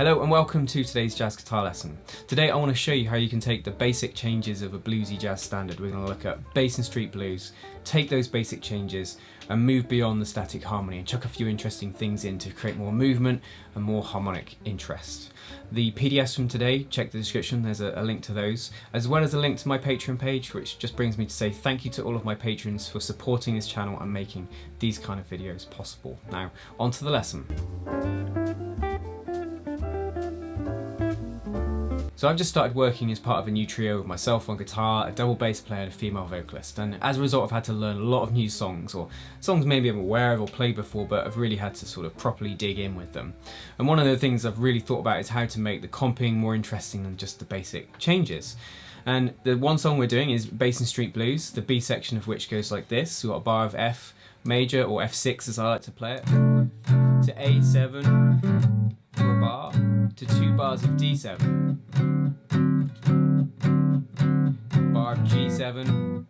Hello and welcome to today's jazz guitar lesson. Today I want to show you how you can take the basic changes of a bluesy jazz standard. We're going to look at Basin Street Blues, take those basic changes and move beyond the static harmony and chuck a few interesting things in to create more movement and more harmonic interest. The PDFs from today, check the description, there's a link to those, as well as a link to my Patreon page, which just brings me to say thank you to all of my patrons for supporting this channel and making these kind of videos possible. Now, on to the lesson. So I've just started working as part of a new trio with myself on guitar, a double bass player and a female vocalist, and as a result I've had to learn a lot of new songs, or songs maybe I'm aware of or played before, but I've really had to sort of properly dig in with them. And one of the things I've really thought about is how to make the comping more interesting than just the basic changes. And the one song we're doing is Basin Street Blues, the B section of which goes like this. We've got a bar of F major, or F6 as I like to play it, to A7 for a bar, to 2 bars of D7, bar of G7,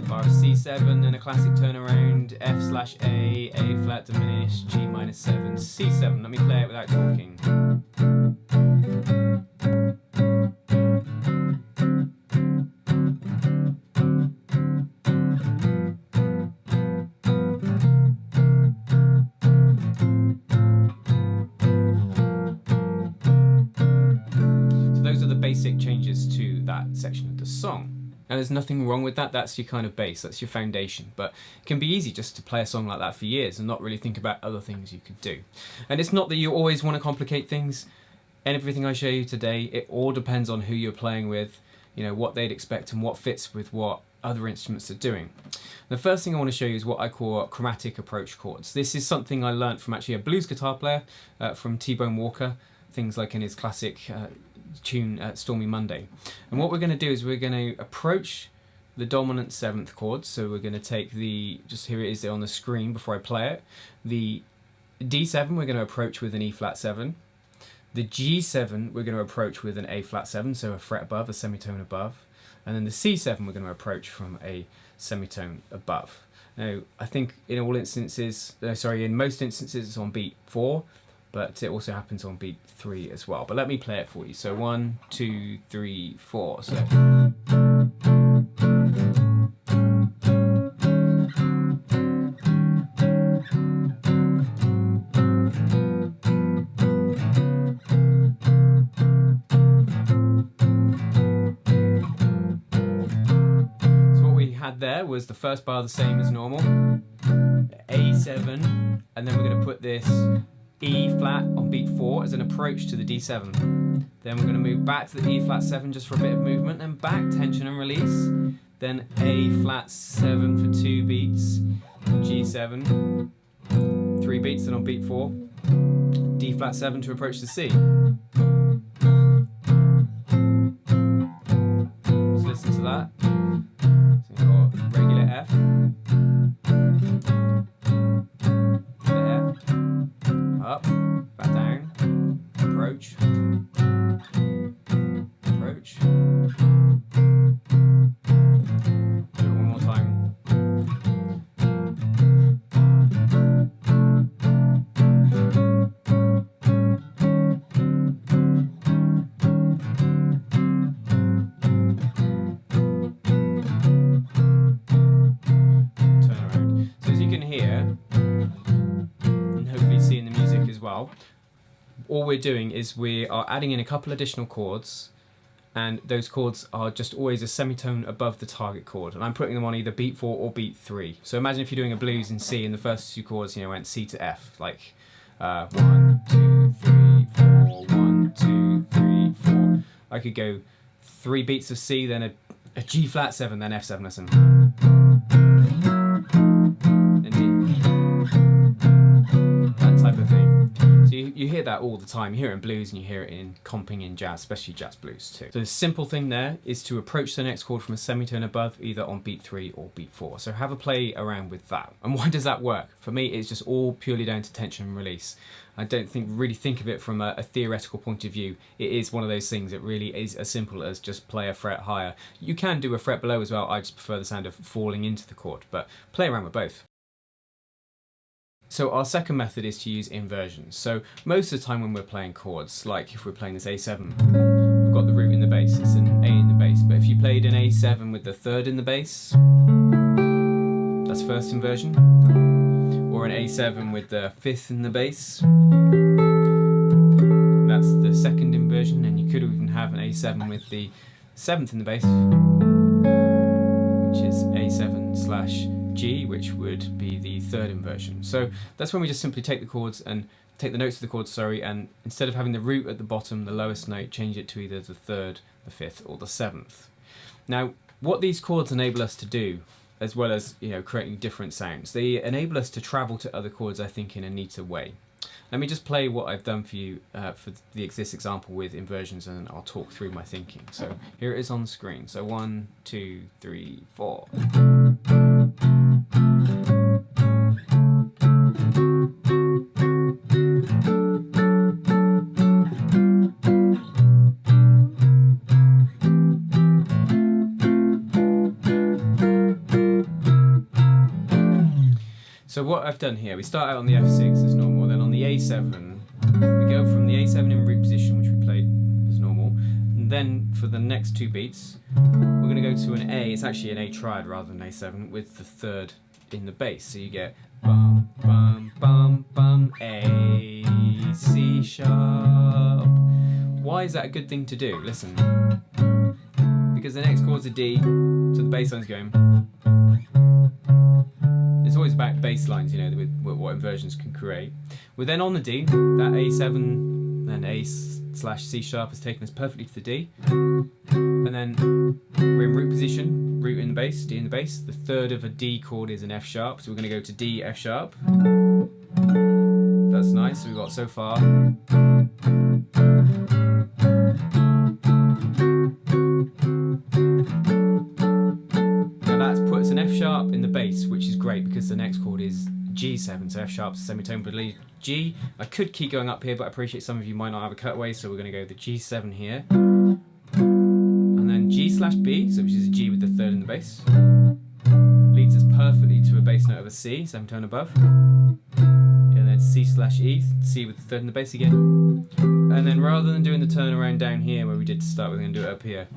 bar of C7, and a classic turnaround, F/A, A flat diminished, G minus 7, C7. Let me play it without talking. Basic changes to that section of the song. And there's nothing wrong with that, that's your kind of base, that's your foundation, but it can be easy just to play a song like that for years and not really think about other things you could do. And it's not that you always want to complicate things. Everything I show you today, it all depends on who you're playing with, you know, what they'd expect and what fits with what other instruments are doing. The first thing I want to show you is what I call chromatic approach chords. This is something I learned from actually a blues guitar player, from T-Bone Walker, things like in his classic tune Stormy Monday. And what we're going to do is we're going to approach the dominant 7th chord. So we're going to take the, just here it is on the screen before I play it, the D7 we're going to approach with an E flat 7, the G7 we're going to approach with an A flat 7, so a fret above, a semitone above, and then the C7 we're going to approach from a semitone above. Now I think in all instances, in most instances it's on beat 4, but it also happens on beat 3 as well. But let me play it for you. So 1, 2, 3, 4. So. What we had there was the first bar the same as normal, A7, and then we're going to put this E flat on beat 4 as an approach to the D7. Then we're going to move back to the E flat 7 just for a bit of movement, and back, tension and release. Then A flat 7 for 2 beats, G7, 3 beats, then on beat 4, D flat 7 to approach the C. Let's listen to that. So we've got regular F. Up, back down, approach, approach. Do it one more time. Turn around. So as you can hear, see in the music as well, all we're doing is we are adding in a couple additional chords, and those chords are just always a semitone above the target chord, and I'm putting them on either beat 4 or beat 3. So imagine if you're doing a blues in C and the first 2 chords, you know, went C to F, like 1, 2, 3, 4, 1, 2, 3, 4. I could go 3 beats of C, then a G flat 7, then F7, listen. Type of thing. So you hear that all the time. You hear it in blues and you hear it in comping in jazz, especially jazz blues too. So the simple thing there is to approach the next chord from a semitone above, either on beat 3 or beat 4. So have a play around with that. And why does that work? For me, it's just all purely down to tension and release. I don't really think of it from a theoretical point of view. It is one of those things that really is as simple as just play a fret higher. You can do a fret below as well. I just prefer the sound of falling into the chord, but play around with both. So our second method is to use inversions. So most of the time when we're playing chords, like if we're playing this A7, we've got the root in the bass, it's an A in the bass. But if you played an A7 with the third in the bass, that's first inversion. Or an A7 with the fifth in the bass, that's the second inversion. And you could even have an A7 with the seventh in the bass, which is A7/G, which would be the third inversion. So that's when we just simply take the chords and take the notes of the chords, and instead of having the root at the bottom, the lowest note, change it to either the third, the fifth, or the seventh. Now, what these chords enable us to do, as well as creating different sounds, they enable us to travel to other chords, I think, in a neater way. Let me just play what I've done for you for this example with inversions, and I'll talk through my thinking. So here it is on the screen. So 1, 2, 3, 4. So what I've done here, we start out on the F6 as normal, then on the A7, we go from the A7 in root position, which we played as normal, and then for the next two beats, we're going to go to an A, it's actually an A triad rather than A7, with the third in the bass. So you get bum, bum, bum, bum, A, C sharp. Why is that a good thing to do? Listen. Because the next chord's a D, so the bass line's going. It's always about bass lines, with what inversions can create. We're then on the D, that A7 and A/C sharp is taken us perfectly to the D. And then we're in root position, root in the bass, D in the bass. The third of a D chord is an F sharp, so we're going to go to D, F sharp. That's nice, so we've got so far. An F sharp in the bass, which is great because the next chord is G7, so F sharp's a semitone, but G. I could keep going up here, but I appreciate some of you might not have a cutaway, so we're going to go the G7 here, and then G/B, so which is a G with the third in the bass, leads us perfectly to a bass note of a C, semitone above, and then C/E, C with the third in the bass again, and then rather than doing the turnaround down here where we did to start, we're going to do it up here.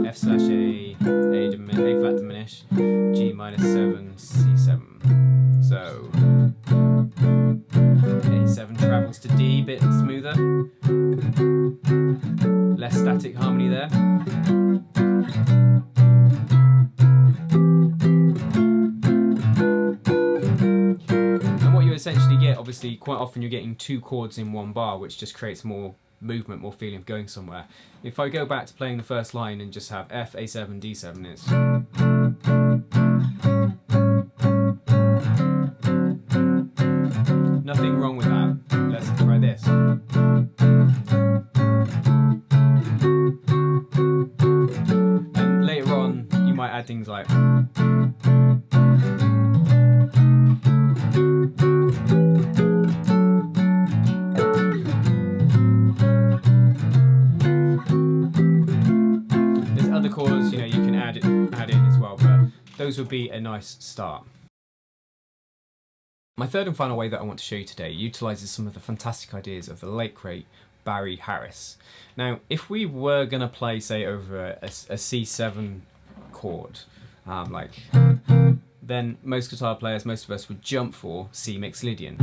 F/A, A flat diminish, G-7, C7. So A7 travels to D, bit smoother, less static harmony there. And what you essentially get, obviously, quite often you're getting two chords in one bar, which just creates more movement, more feeling of going somewhere. If I go back to playing the first line and just have F, A7, D7, it's nothing wrong with that. Let's try this. And later on, you might add things like chords, you can add in as well, but those would be a nice start. My third and final way that I want to show you today utilises some of the fantastic ideas of the late great Barry Harris. Now, if we were going to play, say, over a C7 chord, then most guitar players, most of us would jump for C mixed Lydian.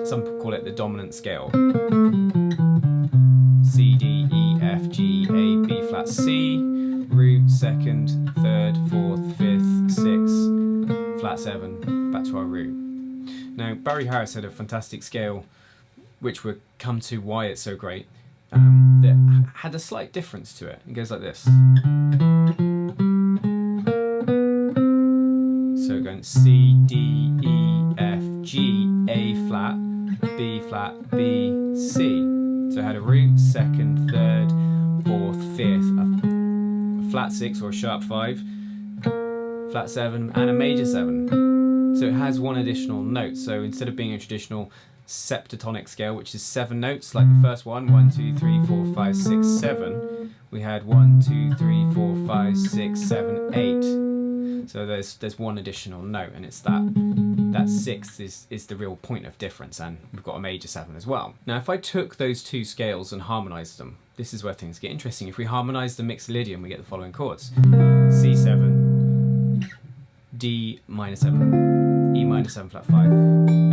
Some people call it the dominant scale. C, D, E, F, G, A, B flat, C, root, second, third, fourth, fifth, sixth, flat 7, back to our root. Now, Barry Harris had a fantastic scale, which we'll come to why it's so great, that had a slight difference to it. It goes like this. So going C, D, E, F, G, A flat, B flat, B, C. So I had a root, second, third, fourth, fifth, a flat 6 or a sharp 5, flat 7, and a major 7. So it has one additional note. So instead of being a traditional septatonic scale, which is 7 notes, like the first one, 1, 2, 3, 4, 5, 6, 7, we had 1, 2, 3, 4, 5, 6, 7, 8. So there's one additional note, and it's that. that sixth is the real point of difference, and we've got a major 7 as well. Now if I took those two scales and harmonised them, this is where things get interesting. If we harmonise the Mixolydian, we get the following chords: C7, D minor 7, E minor 7 flat 5,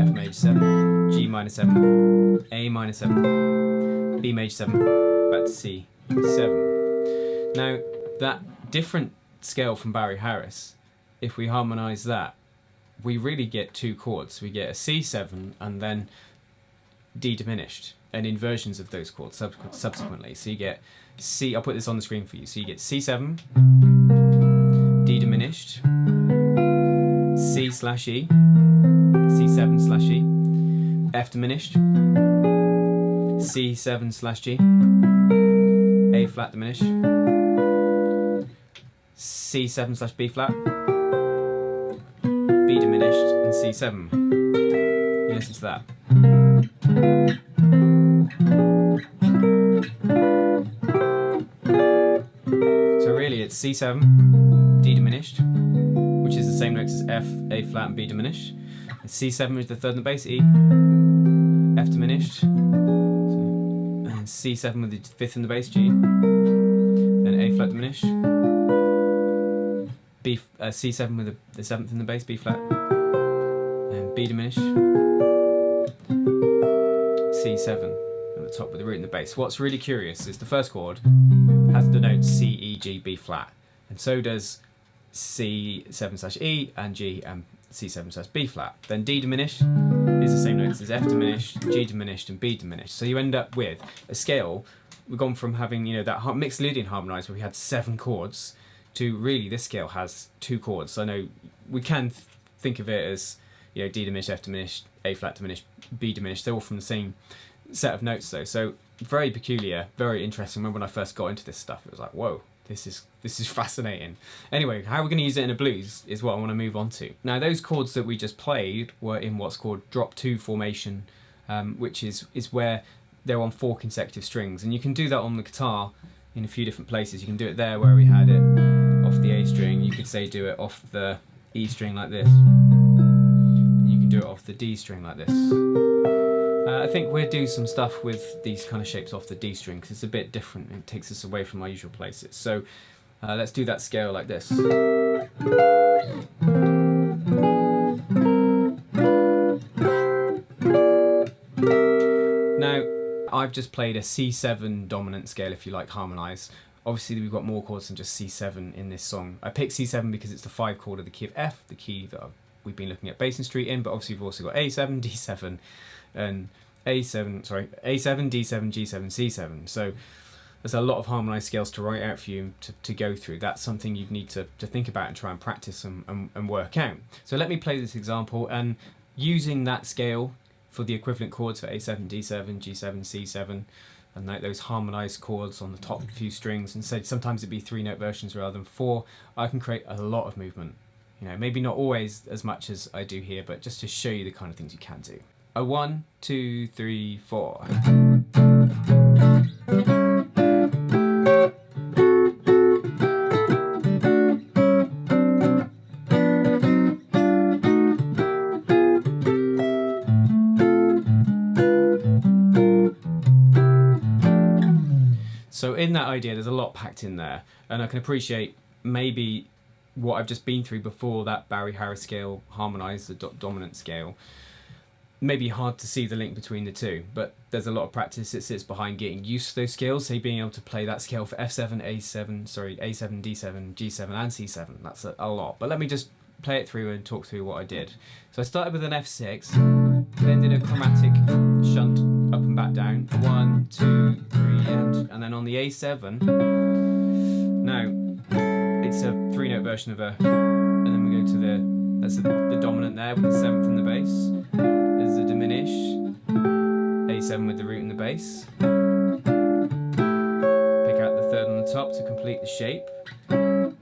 F major 7, G minor 7, A minor 7, B major 7, back to C7. Now that different scale from Barry Harris, if we harmonise that, we really get two chords. We get a C7 and then D diminished, and inversions of those chords subsequently. So you get C, I'll put this on the screen for you. So you get C7, D diminished, C slash E, C7 slash E, F diminished, C7 slash G, A flat diminished, C7 slash B flat, B diminished, and C7. You listen to that. So really it's C7, D diminished, which is the same notes as F, A flat and B diminished. And C7 is the third in the bass, E, F diminished, and C7 with the fifth in the bass, G, then A flat diminished, B, C7 with the seventh in the bass, B flat, and B diminished, C7 at the top with the root in the bass. What's really curious is the first chord has the notes C, E, G, B flat, and so does C7 slash E and G and C7 slash B flat. Then D diminished is the same notes as F diminished, G diminished, and B diminished. So you end up with a scale. We've gone from having, you know, that Mixolydian harmonised where we had 7 chords to really this scale has 2 chords. So I know we can think of it as, you know, D diminished, F diminished, A flat diminished, B diminished. They're all from the same set of notes though. So very peculiar, very interesting. I remember when I first got into this stuff, it was like, whoa, this is fascinating. Anyway, how we're going to use it in a blues is what I want to move on to. Now those chords that we just played were in what's called drop 2 formation, which is where they're on 4 consecutive strings, and you can do that on the guitar in a few different places. You can do it there where we had it off the A string. You could say do it off the E string like this. You can do it off the D string like this. I think we'll do some stuff with these kind of shapes off the D string because it's a bit different. It takes us away from our usual places. So let's do that scale like this. Now, I've just played a C7 dominant scale, if you like, harmonise. Obviously we've got more chords than just C7 in this song. I picked C7 because it's the 5 chord of the key of F, the key that we've been looking at Basin Street in, but obviously we've also got A7, D7, and A7, D7, G7, C7. So there's a lot of harmonised scales to write out for you to go through. That's something you'd need to think about and try and practice and work out. So let me play this example, and using that scale for the equivalent chords for A7, D7, G7, C7, and like those harmonised chords on the top few strings, and so sometimes it'd be 3-note versions rather than 4, I can create a lot of movement. You know, maybe not always as much as I do here, but just to show you the kind of things you can do. A 1, 2, 3, 4. So in that idea, there's a lot packed in there, and I can appreciate maybe what I've just been through before that Barry Harris scale harmonised, the dominant scale. Maybe hard to see the link between the two, but there's a lot of practice that sits behind getting used to those scales, say being able to play that scale for F7, A7, D7, G7 and C7. That's a lot, but let me just play it through and talk through what I did. So I started with an F6, then did a chromatic shunt up and back down, 1, 2, 3, and then on the A7, now it's a 3-note version of a, and then we go to that's the dominant there with the 7th in the bass. There's the diminish, A7 with the root in the bass. Pick out the 3rd on the top to complete the shape. And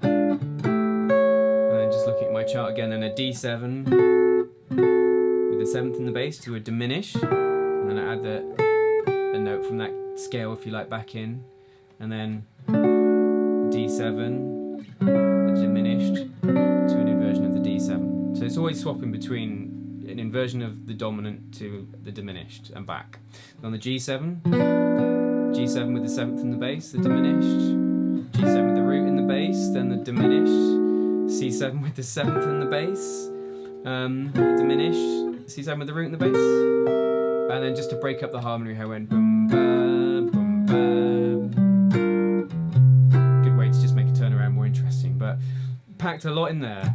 then just looking at my chart again, then a D7 with the 7th in the bass to a diminish. And then I add a note from that scale, if you like, back in. And then D7, a diminished, to an inversion of the D7. So it's always swapping between an inversion of the dominant to the diminished and back. On the G7, G7 with the 7th in the bass, the diminished, G7 with the root in the bass, then the diminished, C7 with the 7th in the bass, the diminished, C7 with the root in the bass, and then just to break up the harmony, I went boom ba boom ba. Good way to just make a turnaround more interesting, but packed a lot in there.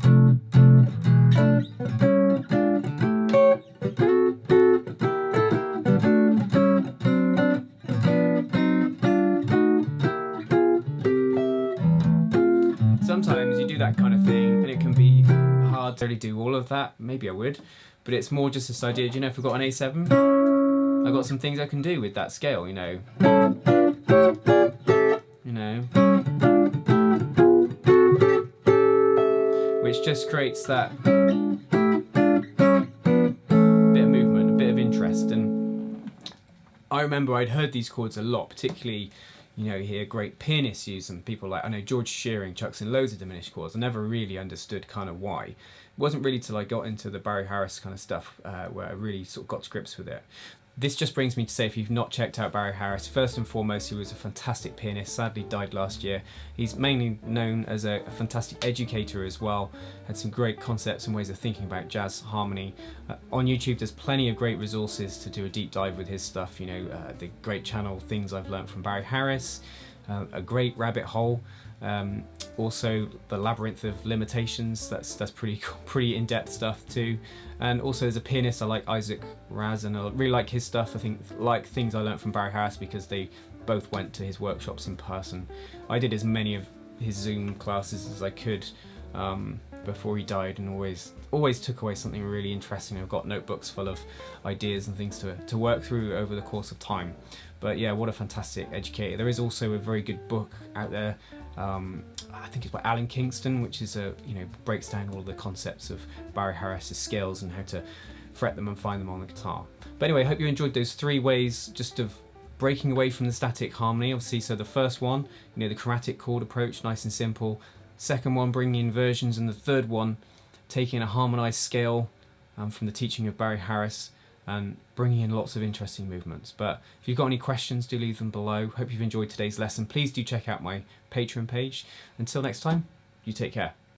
Sometimes you do that kind of thing and it can be hard to really do all of that. Maybe I would, but it's more just this idea, do you know, if I've got an A7, I've got some things I can do with that scale, you know. Which just creates that bit of movement, a bit of interest. And I remember I'd heard these chords a lot, particularly, you know, you hear great pianists use them. People like, I know George Shearing chucks in loads of diminished chords. I never really understood kind of why. It wasn't really till I got into the Barry Harris kind of stuff where I really sort of got to grips with it. This just brings me to say, if you've not checked out Barry Harris, first and foremost, he was a fantastic pianist, sadly died last year. He's mainly known as a fantastic educator as well, had some great concepts and ways of thinking about jazz harmony. On YouTube there's plenty of great resources to do a deep dive with his stuff, you know, the great channel Things I've Learned from Barry Harris, a great rabbit hole. Also the Labyrinth of Limitations, that's pretty in-depth stuff too. And also as a pianist I like Isaac Raz and I really like his stuff. I think like Things I Learned from Barry Harris because they both went to his workshops in person. I did as many of his Zoom classes as I could before he died, and always took away something really interesting. I've got notebooks full of ideas and things to work through over the course of time. But yeah, what a fantastic educator. There is also a very good book out there, I think it's by Alan Kingston, which is breaks down all the concepts of Barry Harris's scales and how to fret them and find them on the guitar. But anyway, I hope you enjoyed those 3 ways just of breaking away from the static harmony. Obviously, so the first one, you know, the chromatic chord approach, nice and simple. Second one, bringing inversions, and the third one, taking a harmonized scale from the teaching of Barry Harris and bringing in lots of interesting movements. But if you've got any questions, do leave them below. Hope you've enjoyed today's lesson. Please do check out my Patreon page. Until next time, you take care.